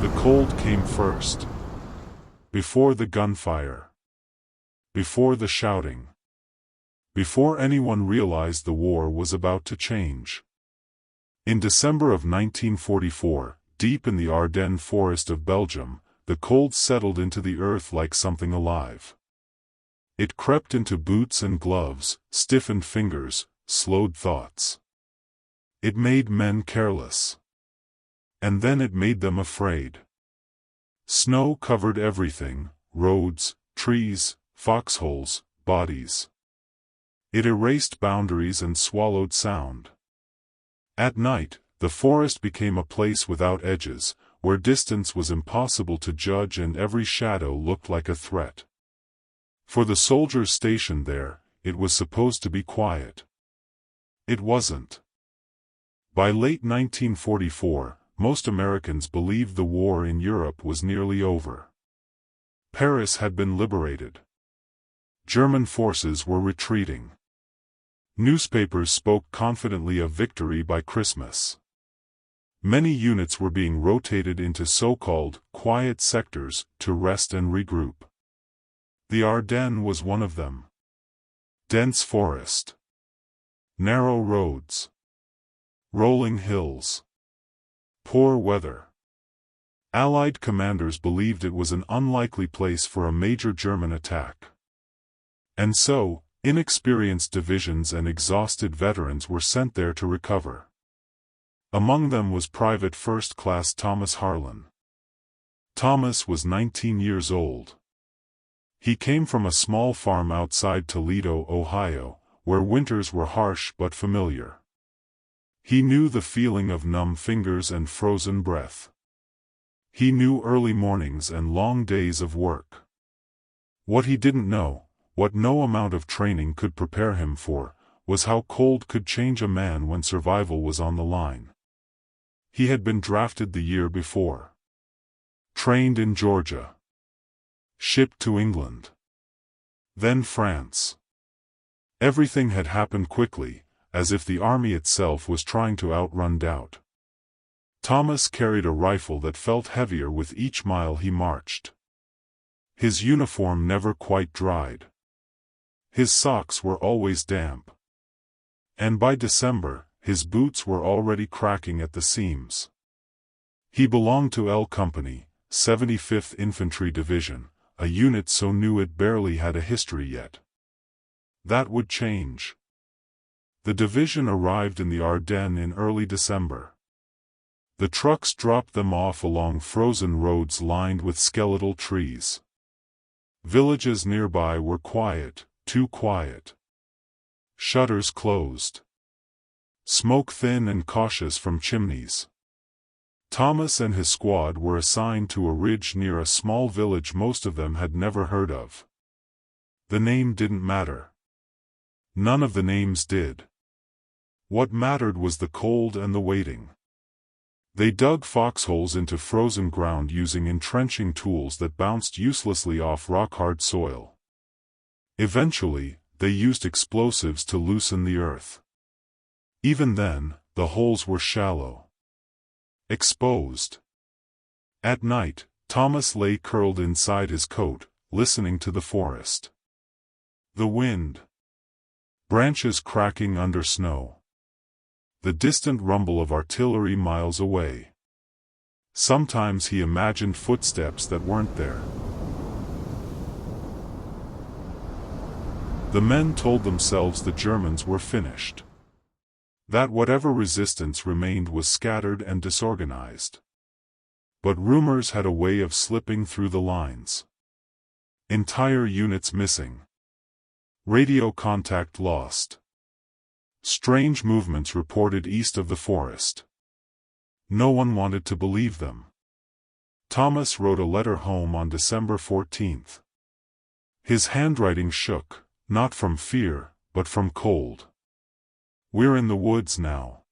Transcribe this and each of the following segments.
The cold came first. Before the gunfire. Before the shouting. Before anyone realized the war was about to change. In December of 1944, deep in the Ardennes Forest of Belgium, the cold settled into the earth like something alive. It crept into boots and gloves, stiffened fingers, slowed thoughts. It made men careless. And then it made them afraid. Snow covered everything: roads, trees, foxholes, bodies. It erased boundaries and swallowed sound. At night, the forest became a place without edges, where distance was impossible to judge and every shadow looked like a threat. For the soldiers stationed there, it was supposed to be quiet. It wasn't. By late 1944, most Americans believed the war in Europe was nearly over. Paris had been liberated. German forces were retreating. Newspapers spoke confidently of victory by Christmas. Many units were being rotated into so-called quiet sectors to rest and regroup. The Ardennes was one of them. Dense forest. Narrow roads. Rolling hills. Poor weather. Allied commanders believed it was an unlikely place for a major German attack. And so, inexperienced divisions and exhausted veterans were sent there to recover. Among them was Private First Class Thomas Harlan. Thomas was 19 years old. He came from a small farm outside Toledo, Ohio, where winters were harsh but familiar. He knew the feeling of numb fingers and frozen breath. He knew early mornings and long days of work. What he didn't know, what no amount of training could prepare him for, was how cold could change a man when survival was on the line. He had been drafted the year before. Trained in Georgia. Shipped to England. Then France. Everything had happened quickly, as if the army itself was trying to outrun doubt. Thomas carried a rifle that felt heavier with each mile he marched. His uniform never quite dried. His socks were always damp. And by December, his boots were already cracking at the seams. He belonged to L Company, 75th Infantry Division, a unit so new it barely had a history yet. That would change. The division arrived in the Ardennes in early December. The trucks dropped them off along frozen roads lined with skeletal trees. Villages nearby were quiet, too quiet. Shutters closed. Smoke thin and cautious from chimneys. Thomas and his squad were assigned to a ridge near a small village most of them had never heard of. The name didn't matter. None of the names did. What mattered was the cold and the waiting. They dug foxholes into frozen ground using entrenching tools that bounced uselessly off rock-hard soil. Eventually, they used explosives to loosen the earth. Even then, the holes were shallow. Exposed. At night, Thomas lay curled inside his coat, listening to the forest. The wind. Branches cracking under snow. The distant rumble of artillery miles away. Sometimes he imagined footsteps that weren't there. The men told themselves the Germans were finished. That whatever resistance remained was scattered and disorganized. But rumors had a way of slipping through the lines. Entire units missing. Radio contact lost. Strange movements reported east of the forest. No one wanted to believe them. Thomas wrote a letter home on December 14th. His handwriting shook, not from fear, but from cold. We're in the woods now.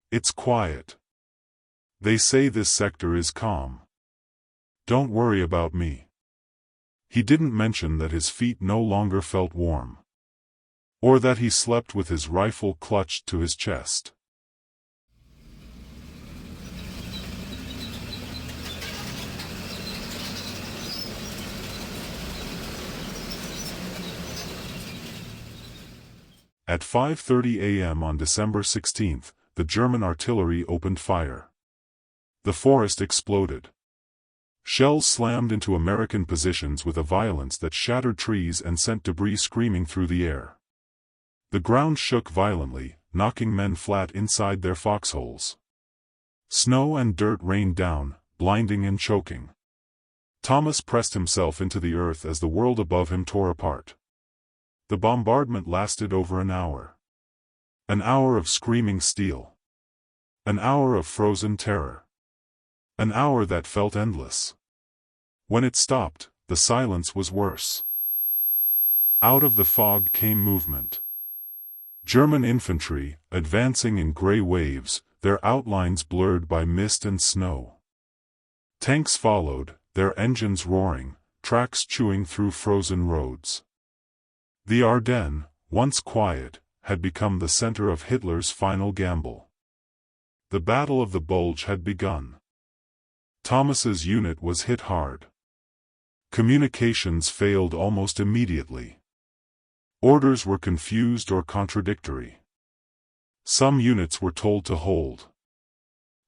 It's quiet. They say this sector is calm. Don't worry about me. He didn't mention that his feet no longer felt warm. Or that he slept with his rifle clutched to his chest. At 5:30 a.m. on December 16, the German artillery opened fire. The forest exploded. Shells slammed into American positions with a violence that shattered trees and sent debris screaming through the air. The ground shook violently, knocking men flat inside their foxholes. Snow and dirt rained down, blinding and choking. Thomas pressed himself into the earth as the world above him tore apart. The bombardment lasted over an hour. An hour of screaming steel. An hour of frozen terror. An hour that felt endless. When it stopped, the silence was worse. Out of the fog came movement. German infantry, advancing in gray waves, their outlines blurred by mist and snow. Tanks followed, their engines roaring, tracks chewing through frozen roads. The Ardennes, once quiet, had become the center of Hitler's final gamble. The Battle of the Bulge had begun. Thomas's unit was hit hard. Communications failed almost immediately. Orders were confused or contradictory. Some units were told to hold.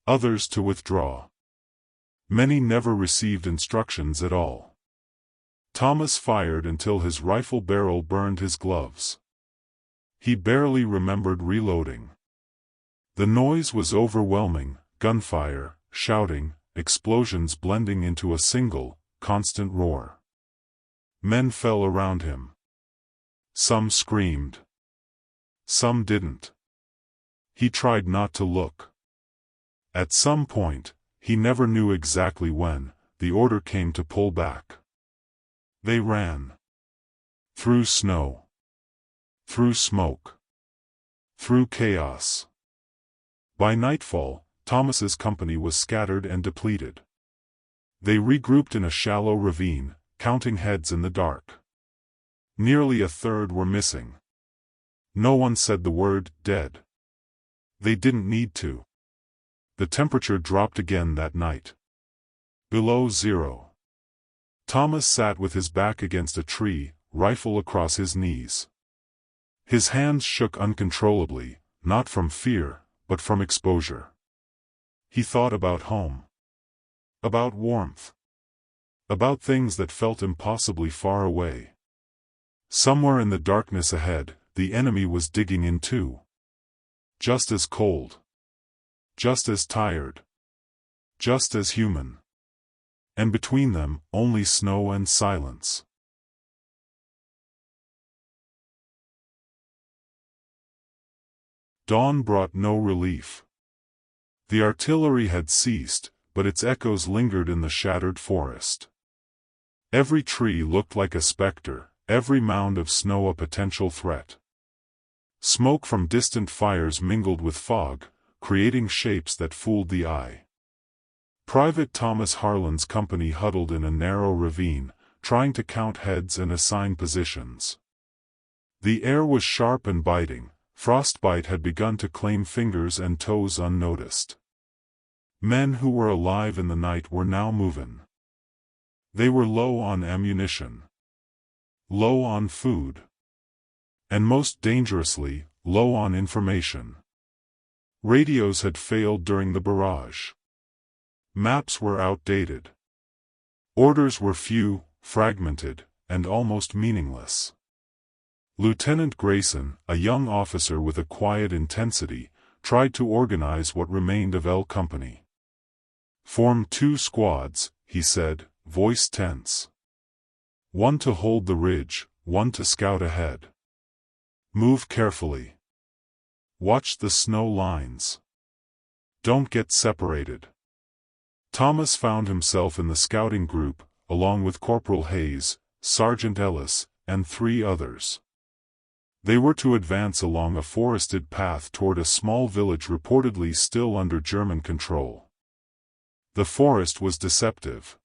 Others to withdraw. Many never received instructions at all. Thomas fired until his rifle barrel burned his gloves. He barely remembered reloading. The noise was overwhelming, gunfire, shouting, explosions blending into a single, constant roar. Men fell around him. Some screamed. Some didn't. He tried not to look. At some point, he never knew exactly when, the order came to pull back. They ran. Through snow. Through smoke. Through chaos. By nightfall, Thomas's company was scattered and depleted. They regrouped in a shallow ravine, counting heads in the dark. Nearly a third were missing. No one said the word dead. They didn't need to. The temperature dropped again that night. Below zero. Thomas sat with his back against a tree, rifle across his knees. His hands shook uncontrollably, not from fear, but from exposure. He thought about home. About warmth. About things that felt impossibly far away. Somewhere in the darkness ahead, the enemy was digging in too. Just as cold. Just as tired. Just as human. And between them, only snow and silence. Dawn brought no relief. The artillery had ceased, but its echoes lingered in the shattered forest. Every tree looked like a specter, every mound of snow a potential threat. Smoke from distant fires mingled with fog, creating shapes that fooled the eye. Private Thomas Harlan's company huddled in a narrow ravine, trying to count heads and assign positions. The air was sharp and biting, frostbite had begun to claim fingers and toes unnoticed. Men who were alive in the night were now moving. They were low on ammunition. Low on food. And most dangerously, low on information. Radios had failed during the barrage. Maps were outdated. Orders were few, fragmented, and almost meaningless. Lieutenant Grayson, a young officer with a quiet intensity, tried to organize what remained of L Company. "Form 2 squads," he said, voice tense. "One to hold the ridge, one to scout ahead. Move carefully. Watch the snow lines. Don't get separated." Thomas found himself in the scouting group, along with Corporal Hayes, Sergeant Ellis, and 3 others. They were to advance along a forested path toward a small village reportedly still under German control. The forest was deceptive.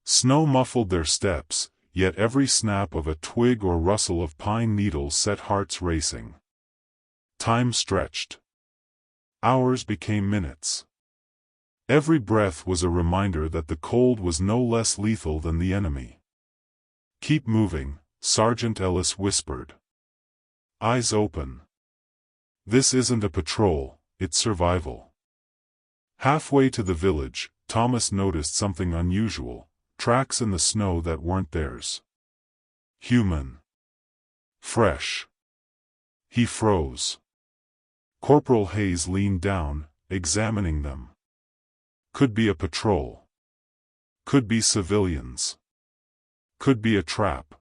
Snow muffled their steps, yet every snap of a twig or rustle of pine needles set hearts racing. Time stretched. Hours became minutes. Every breath was a reminder that the cold was no less lethal than the enemy. "Keep moving," Sergeant Ellis whispered. eyes open. This isn't a patrol, it's survival. Halfway to the village, Thomas noticed something unusual, tracks in the snow that weren't theirs. Human. Fresh. He froze. Corporal Hayes leaned down, examining them. Could be a patrol. Could be civilians. Could be a trap.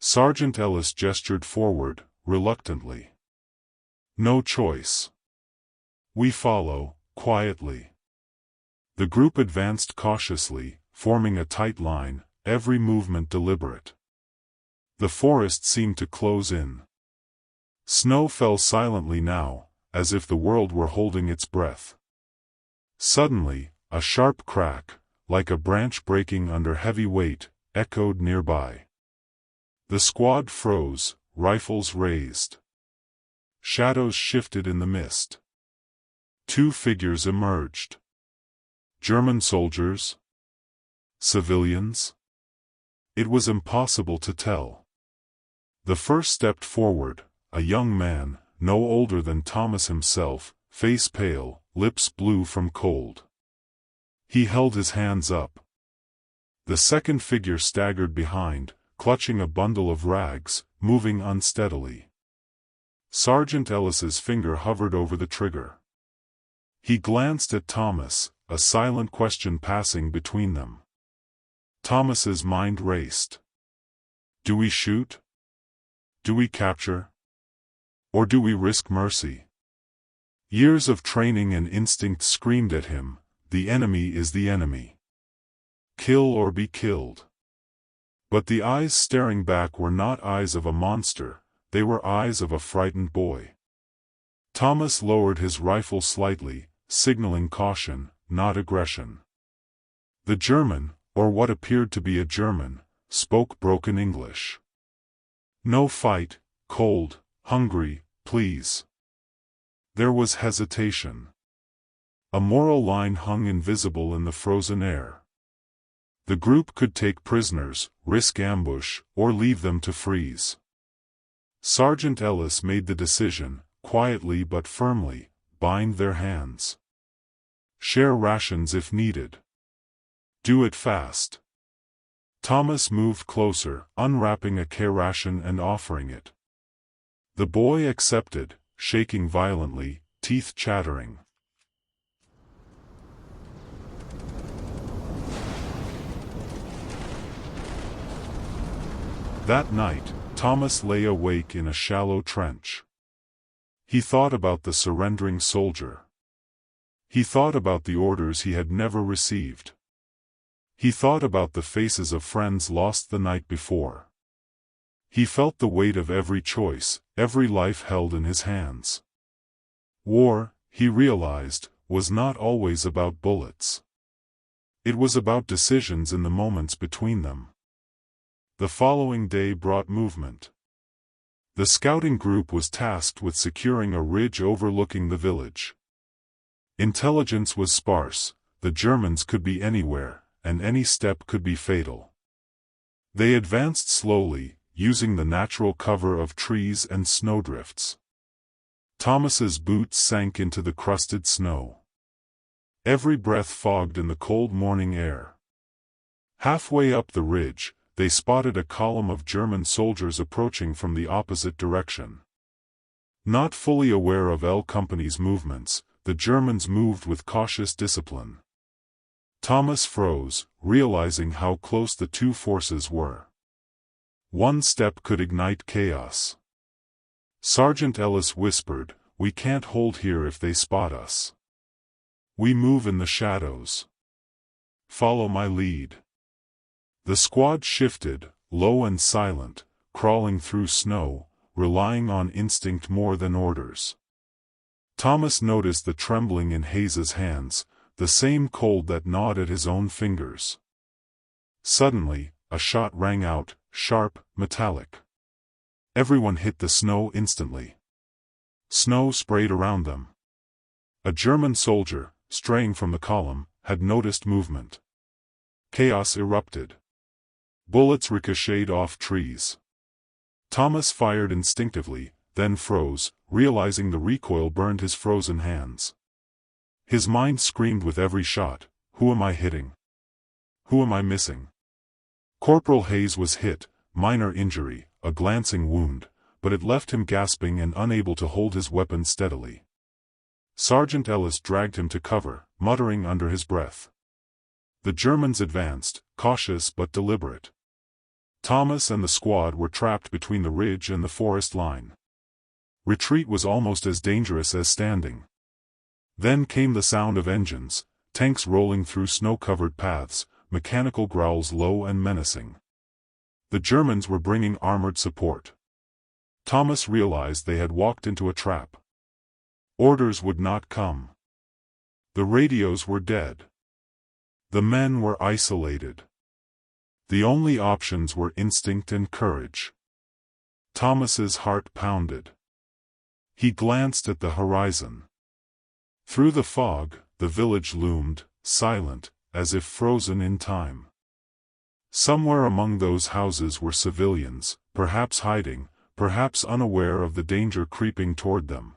Sergeant Ellis gestured forward, reluctantly. No choice. We follow, quietly. The group advanced cautiously, forming a tight line, every movement deliberate. The forest seemed to close in. Snow fell silently now, as if the world were holding its breath. Suddenly, a sharp crack, like a branch breaking under heavy weight, echoed nearby. The squad froze, rifles raised. Shadows shifted in the mist. Two figures emerged. German soldiers? Civilians? It was impossible to tell. The first stepped forward, a young man, no older than Thomas himself, face pale, lips blue from cold. He held his hands up. The second figure staggered behind, clutching a bundle of rags, moving unsteadily. Sergeant Ellis's finger hovered over the trigger. He glanced at Thomas, a silent question passing between them. Thomas's mind raced. Do we shoot? Do we capture? Or do we risk mercy? Years of training and instinct screamed at him, the enemy is the enemy. Kill or be killed. But the eyes staring back were not eyes of a monster, they were eyes of a frightened boy. Thomas lowered his rifle slightly, signaling caution, not aggression. The German, or what appeared to be a German, spoke broken English. No fight, cold, hungry, please. There was hesitation. A moral line hung invisible in the frozen air. The group could take prisoners, risk ambush, or leave them to freeze. Sergeant Ellis made the decision, quietly but firmly, bind their hands. Share rations if needed. Do it fast. Thomas moved closer, unwrapping a care ration and offering it. The boy accepted, shaking violently, teeth chattering. That night, Thomas lay awake in a shallow trench. He thought about the surrendering soldier. He thought about the orders he had never received. He thought about the faces of friends lost the night before. He felt the weight of every choice, every life held in his hands. War, he realized, was not always about bullets. It was about decisions in the moments between them. The following day brought movement. The scouting group was tasked with securing a ridge overlooking the village. Intelligence was sparse, the Germans could be anywhere, and any step could be fatal. They advanced slowly, using the natural cover of trees and snowdrifts. Thomas's boots sank into the crusted snow. Every breath fogged in the cold morning air. Halfway up the ridge, they spotted a column of German soldiers approaching from the opposite direction. Not fully aware of L Company's movements, the Germans moved with cautious discipline. Thomas froze, realizing how close the two forces were. One step could ignite chaos. Sergeant Ellis whispered, "We can't hold here if they spot us. We move in the shadows. Follow my lead." The squad shifted, low and silent, crawling through snow, relying on instinct more than orders. Thomas noticed the trembling in Hayes's hands, the same cold that gnawed at his own fingers. Suddenly, a shot rang out, sharp, metallic. Everyone hit the snow instantly. Snow sprayed around them. A German soldier, straying from the column, had noticed movement. Chaos erupted. Bullets ricocheted off trees. Thomas fired instinctively, then froze, realizing the recoil burned his frozen hands. His mind screamed with every shot, "Who am I hitting? Who am I missing?" Corporal Hayes was hit, minor injury, a glancing wound, but it left him gasping and unable to hold his weapon steadily. Sergeant Ellis dragged him to cover, muttering under his breath. The Germans advanced, cautious but deliberate. Thomas and the squad were trapped between the ridge and the forest line. Retreat was almost as dangerous as standing. Then came the sound of engines, tanks rolling through snow-covered paths, mechanical growls low and menacing. The Germans were bringing armored support. Thomas realized they had walked into a trap. Orders would not come. The radios were dead. The men were isolated. The only options were instinct and courage. Thomas's heart pounded. He glanced at the horizon. Through the fog, the village loomed, silent, as if frozen in time. Somewhere among those houses were civilians, perhaps hiding, perhaps unaware of the danger creeping toward them.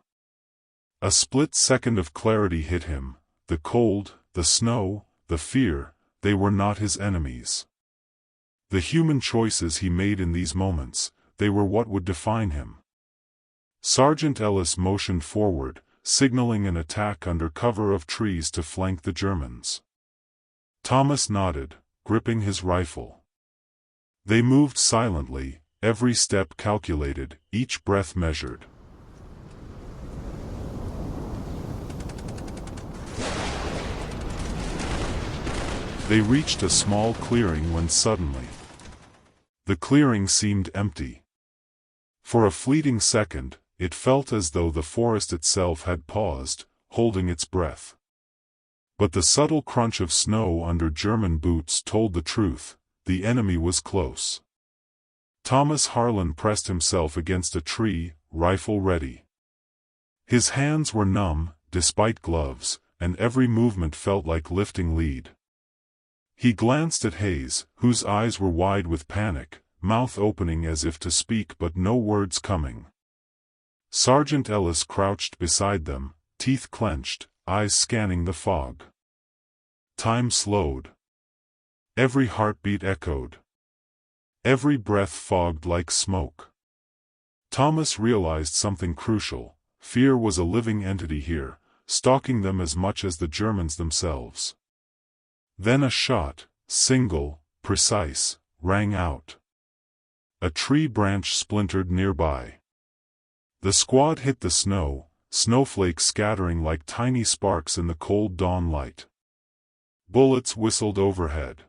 A split second of clarity hit him: the cold, the snow, the fear, they were not his enemies. The human choices he made in these moments, they were what would define him. Sergeant Ellis motioned forward, signaling an attack under cover of trees to flank the Germans. Thomas nodded, gripping his rifle. They moved silently, every step calculated, each breath measured. They reached a small clearing when suddenly, the clearing seemed empty. For a fleeting second, it felt as though the forest itself had paused, holding its breath. But the subtle crunch of snow under German boots told the truth: the enemy was close. Thomas Harlan pressed himself against a tree, rifle ready. His hands were numb, despite gloves, and every movement felt like lifting lead. He glanced at Hayes, whose eyes were wide with panic, mouth opening as if to speak but no words coming. Sergeant Ellis crouched beside them, teeth clenched, eyes scanning the fog. Time slowed. Every heartbeat echoed. Every breath fogged like smoke. Thomas realized something crucial: fear was a living entity here, stalking them as much as the Germans themselves. Then a shot, single, precise, rang out. A tree branch splintered nearby. The squad hit the snow, snowflakes scattering like tiny sparks in the cold dawn light. Bullets whistled overhead.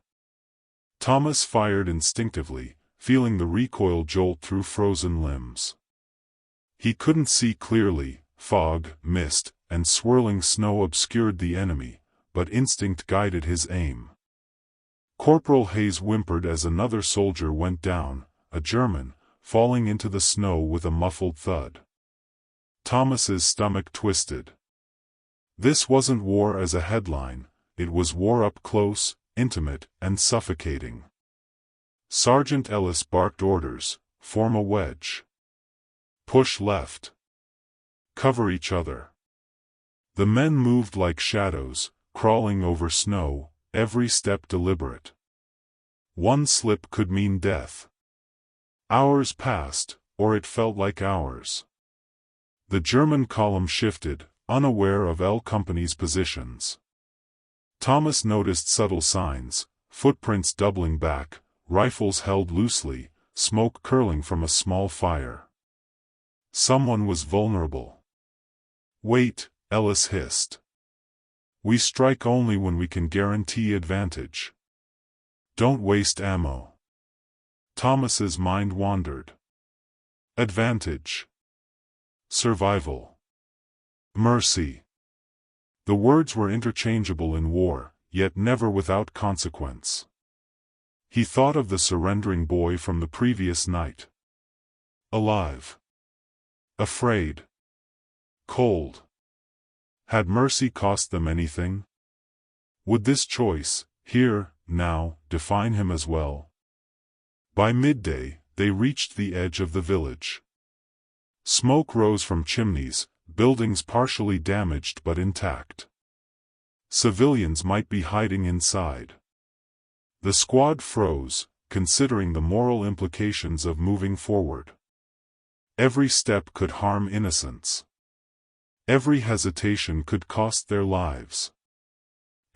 Thomas fired instinctively, feeling the recoil jolt through frozen limbs. He couldn't see clearly: fog, mist, and swirling snow obscured the enemy, but instinct guided his aim. Corporal Hayes whimpered as another soldier went down, a German, falling into the snow with a muffled thud. Thomas's stomach twisted. This wasn't war as a headline, it was war up close, intimate, and suffocating. Sergeant Ellis barked orders: form a wedge. Push left. Cover each other. The men moved like shadows, crawling over snow, every step deliberate. One slip could mean death. Hours passed, or it felt like hours. The German column shifted, unaware of L Company's positions. Thomas noticed subtle signs: footprints doubling back, rifles held loosely, smoke curling from a small fire. Someone was vulnerable. "Wait," Ellis hissed. "We strike only when we can guarantee advantage. Don't waste ammo." Thomas's mind wandered. Advantage. Survival. Mercy. The words were interchangeable in war, yet never without consequence. He thought of the surrendering boy from the previous night. Alive. Afraid. Cold. Had mercy cost them anything? Would this choice, here, now, define him as well? By midday, they reached the edge of the village. Smoke rose from chimneys, buildings partially damaged but intact. Civilians might be hiding inside. The squad froze, considering the moral implications of moving forward. Every step could harm innocents. Every hesitation could cost their lives.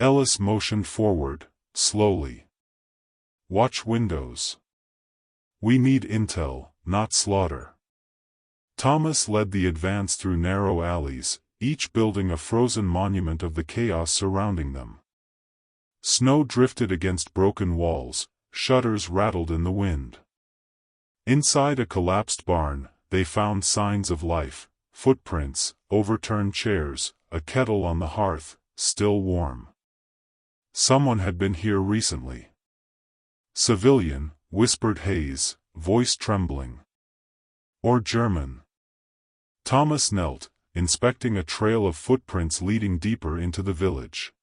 Ellis motioned forward, slowly. "Watch windows. We need intel, not slaughter." Thomas led the advance through narrow alleys, each building a frozen monument of the chaos surrounding them. Snow drifted against broken walls, shutters rattled in the wind. Inside a collapsed barn, they found signs of life, footprints, overturned chairs, a kettle on the hearth, still warm. Someone had been here recently. "Civilian," whispered Hayes, voice trembling. "Or German." Thomas knelt, inspecting a trail of footprints leading deeper into the village.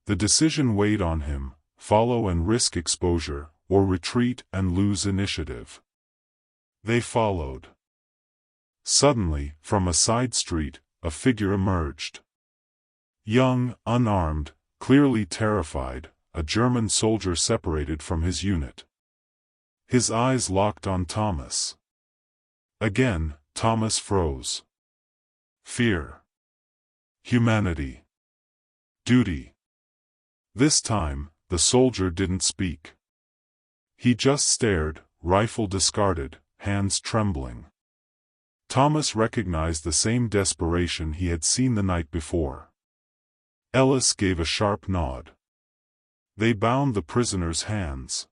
The decision weighed on him: follow and risk exposure, or retreat and lose initiative. They followed. Suddenly, from a side street, a figure emerged. Young, unarmed, clearly terrified, a German soldier separated from his unit. His eyes locked on Thomas. Again, Thomas froze. Fear. Humanity. Duty. This time, the soldier didn't speak. He just stared, rifle discarded, hands trembling. Thomas recognized the same desperation he had seen the night before. Ellis gave a sharp nod. They bound the prisoner's hands.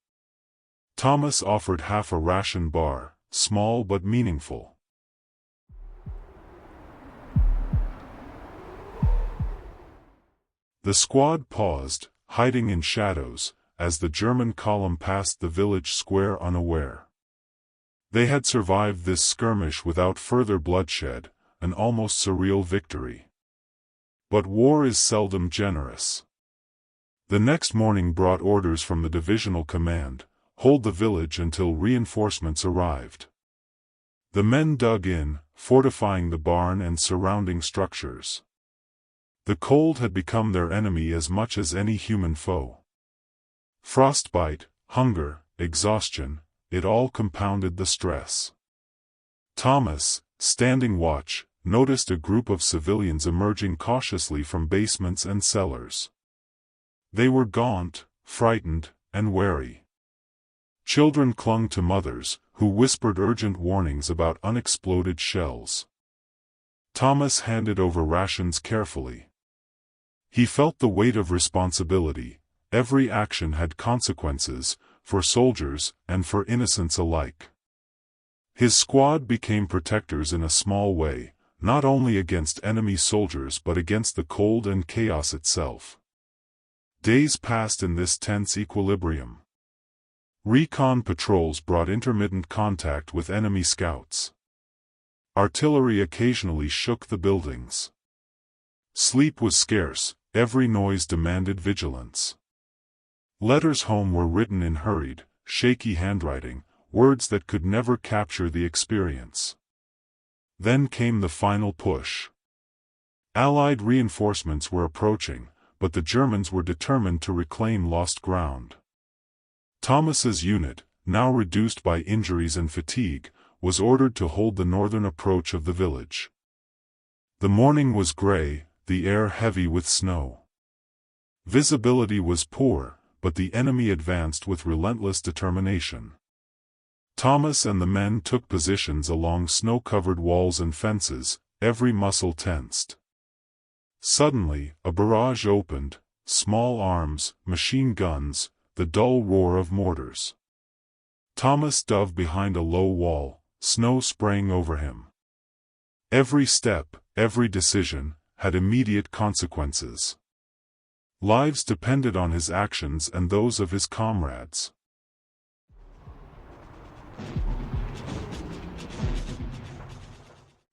Thomas offered half a ration bar, small but meaningful. The squad paused, hiding in shadows, as the German column passed the village square unaware. They had survived this skirmish without further bloodshed, an almost surreal victory. But war is seldom generous. The next morning brought orders from the divisional command: hold the village until reinforcements arrived. The men dug in, fortifying the barn and surrounding structures. The cold had become their enemy as much as any human foe. Frostbite, hunger, exhaustion, it all compounded the stress. Thomas, standing watch, noticed a group of civilians emerging cautiously from basements and cellars. They were gaunt, frightened, and wary. Children clung to mothers, who whispered urgent warnings about unexploded shells. Thomas handed over rations carefully. He felt the weight of responsibility. Every action had consequences, for soldiers and for innocents alike. His squad became protectors in a small way, not only against enemy soldiers but against the cold and chaos itself. Days passed in this tense equilibrium. Recon patrols brought intermittent contact with enemy scouts. Artillery occasionally shook the buildings. Sleep was scarce, every noise demanded vigilance. Letters home were written in hurried, shaky handwriting, words that could never capture the experience. Then came the final push. Allied reinforcements were approaching, but the Germans were determined to reclaim lost ground. Thomas's unit, now reduced by injuries and fatigue, was ordered to hold the northern approach of the village. The morning was gray, the air heavy with snow. Visibility was poor, but the enemy advanced with relentless determination. Thomas and the men took positions along snow-covered walls and fences, every muscle tensed. Suddenly, a barrage opened, small arms, machine guns, the dull roar of mortars. Thomas dove behind a low wall, snow spraying over him. Every step, every decision, had immediate consequences. Lives depended on his actions and those of his comrades.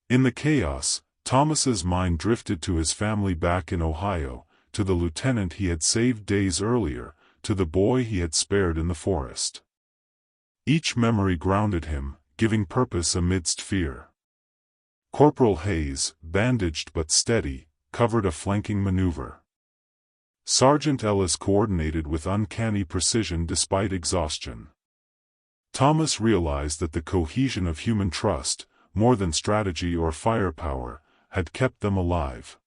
In the chaos, Thomas's mind drifted to his family back in Ohio, to the lieutenant he had saved days earlier, to the boy he had spared in the forest. Each memory grounded him, giving purpose amidst fear. Corporal Hayes, bandaged but steady, covered a flanking maneuver. Sergeant Ellis coordinated with uncanny precision despite exhaustion. Thomas realized that the cohesion of human trust, more than strategy or firepower, had kept them alive.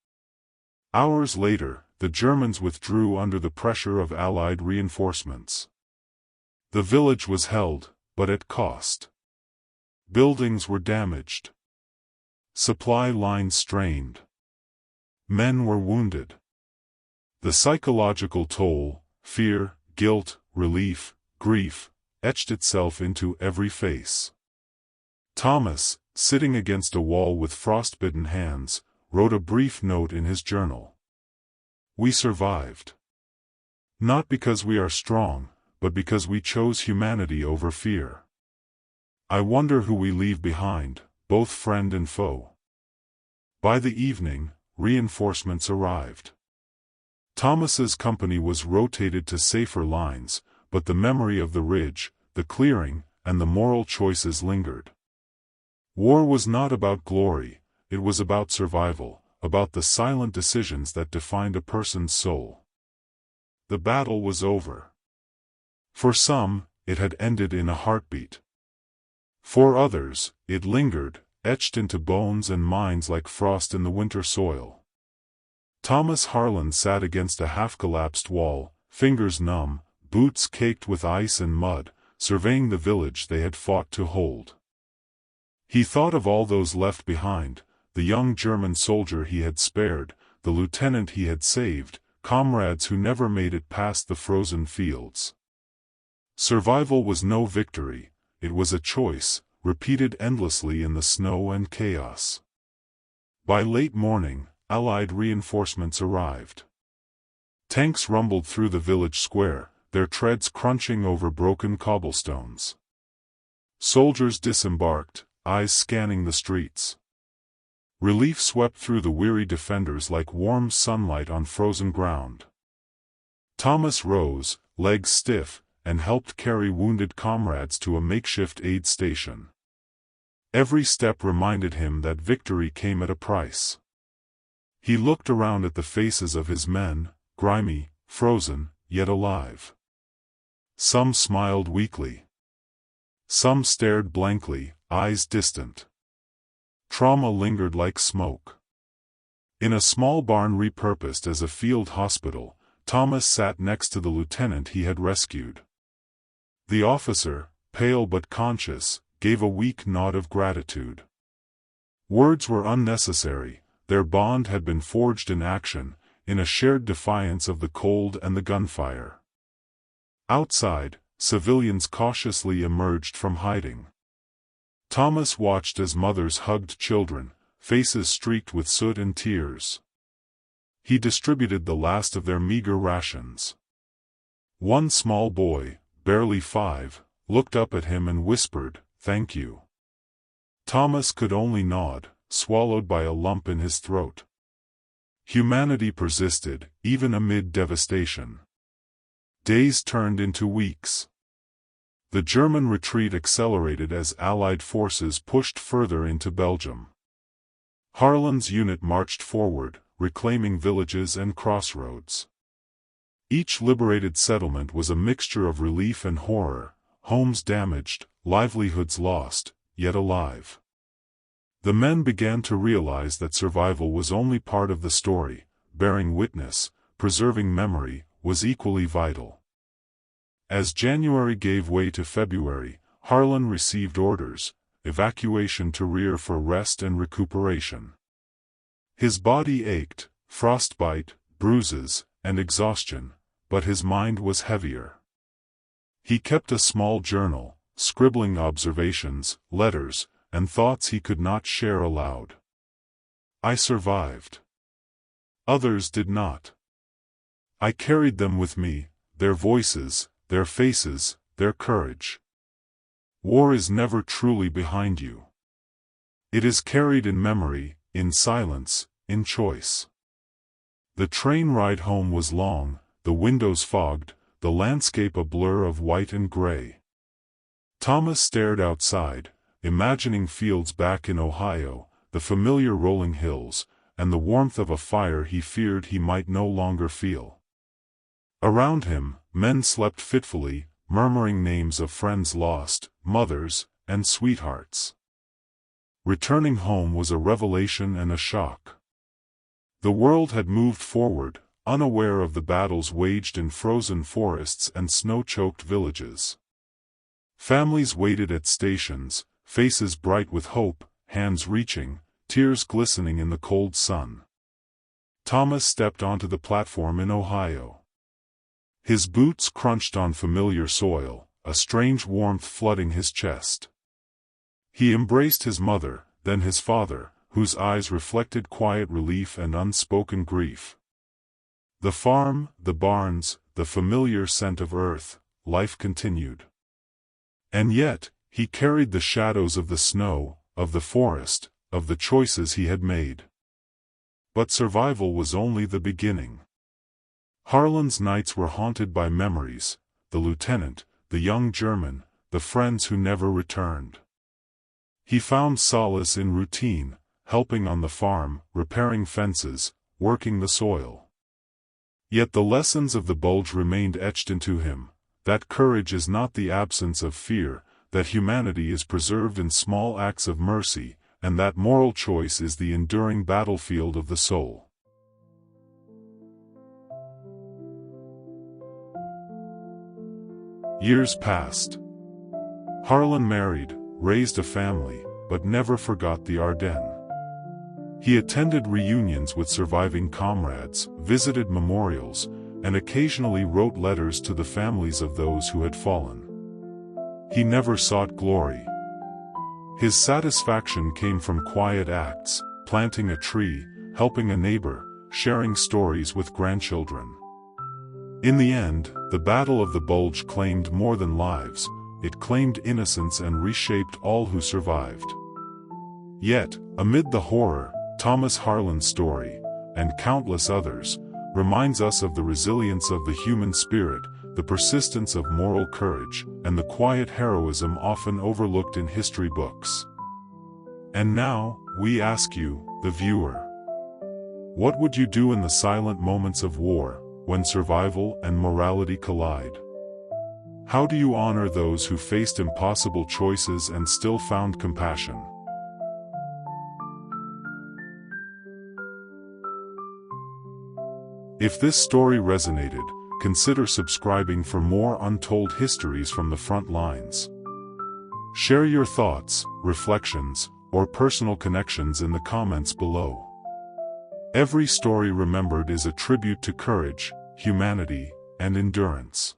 Hours later, the Germans withdrew under the pressure of Allied reinforcements. The village was held, but at cost. Buildings were damaged. Supply lines strained. Men were wounded. The psychological toll, fear, guilt, relief, grief, etched itself into every face. Thomas, sitting against a wall with frostbitten hands, wrote a brief note in his journal. "We survived. Not because we are strong, but because we chose humanity over fear. I wonder who we leave behind, both friend and foe." By the evening, reinforcements arrived. Thomas's company was rotated to safer lines, but the memory of the ridge, the clearing, and the moral choices lingered. War was not about glory, it was about survival, about the silent decisions that defined a person's soul. The battle was over. For some, it had ended in a heartbeat. For others, it lingered, etched into bones and minds like frost in the winter soil. Thomas Harlan sat against a half-collapsed wall, fingers numb, boots caked with ice and mud, surveying the village they had fought to hold. He thought of all those left behind, the young German soldier he had spared, the lieutenant he had saved, comrades who never made it past the frozen fields. Survival was no victory, it was a choice, repeated endlessly in the snow and chaos. By late morning, Allied reinforcements arrived. Tanks rumbled through the village square, their treads crunching over broken cobblestones. Soldiers disembarked, eyes scanning the streets. Relief swept through the weary defenders like warm sunlight on frozen ground. Thomas rose, legs stiff, and helped carry wounded comrades to a makeshift aid station. Every step reminded him that victory came at a price. He looked around at the faces of his men, grimy, frozen, yet alive. Some smiled weakly. Some stared blankly, eyes distant. Trauma lingered like smoke. In a small barn repurposed as a field hospital, Thomas sat next to the lieutenant he had rescued. The officer, pale but conscious, gave a weak nod of gratitude. Words were unnecessary, their bond had been forged in action, in a shared defiance of the cold and the gunfire. Outside, civilians cautiously emerged from hiding. Thomas watched as mothers hugged children, faces streaked with soot and tears. He distributed the last of their meager rations. One small boy, barely 5, looked up at him and whispered, "Thank you." Thomas could only nod, swallowed by a lump in his throat. Humanity persisted, even amid devastation. Days turned into weeks. The German retreat accelerated as Allied forces pushed further into Belgium. Harlan's unit marched forward, reclaiming villages and crossroads. Each liberated settlement was a mixture of relief and horror, homes damaged, livelihoods lost, yet alive. The men began to realize that survival was only part of the story, bearing witness, preserving memory, was equally vital. As January gave way to February, Harlan received orders, evacuation to rear for rest and recuperation. His body ached, frostbite, bruises, and exhaustion, but his mind was heavier. He kept a small journal, scribbling observations, letters, and thoughts he could not share aloud. "I survived. Others did not. I carried them with me, their voices, their faces, their courage. War is never truly behind you. It is carried in memory, in silence, in choice." The train ride home was long, the windows fogged, the landscape a blur of white and gray. Thomas stared outside, imagining fields back in Ohio, the familiar rolling hills, and the warmth of a fire he feared he might no longer feel. Around him, men slept fitfully, murmuring names of friends lost, mothers, and sweethearts. Returning home was a revelation and a shock. The world had moved forward, unaware of the battles waged in frozen forests and snow-choked villages. Families waited at stations, faces bright with hope, hands reaching, tears glistening in the cold sun. Thomas stepped onto the platform in Ohio. His boots crunched on familiar soil, a strange warmth flooding his chest. He embraced his mother, then his father, whose eyes reflected quiet relief and unspoken grief. The farm, the barns, the familiar scent of earth, life continued. And yet, he carried the shadows of the snow, of the forest, of the choices he had made. But survival was only the beginning. Harlan's nights were haunted by memories, the lieutenant, the young German, the friends who never returned. He found solace in routine, helping on the farm, repairing fences, working the soil. Yet the lessons of the Bulge remained etched into him, that courage is not the absence of fear, that humanity is preserved in small acts of mercy, and that moral choice is the enduring battlefield of the soul. Years passed. Harlan married, raised a family, but never forgot the Ardennes. He attended reunions with surviving comrades, visited memorials, and occasionally wrote letters to the families of those who had fallen. He never sought glory. His satisfaction came from quiet acts, planting a tree, helping a neighbor, sharing stories with grandchildren. In the end, the Battle of the Bulge claimed more than lives, it claimed innocence and reshaped all who survived. Yet, amid the horror, Thomas Harlan's story, and countless others, reminds us of the resilience of the human spirit, the persistence of moral courage, and the quiet heroism often overlooked in history books. And now, we ask you, the viewer. What would you do in the silent moments of war, when survival and morality collide? How do you honor those who faced impossible choices and still found compassion? If this story resonated, consider subscribing for more untold histories from the front lines. Share your thoughts, reflections, or personal connections in the comments below. Every story remembered is a tribute to courage, humanity, and endurance.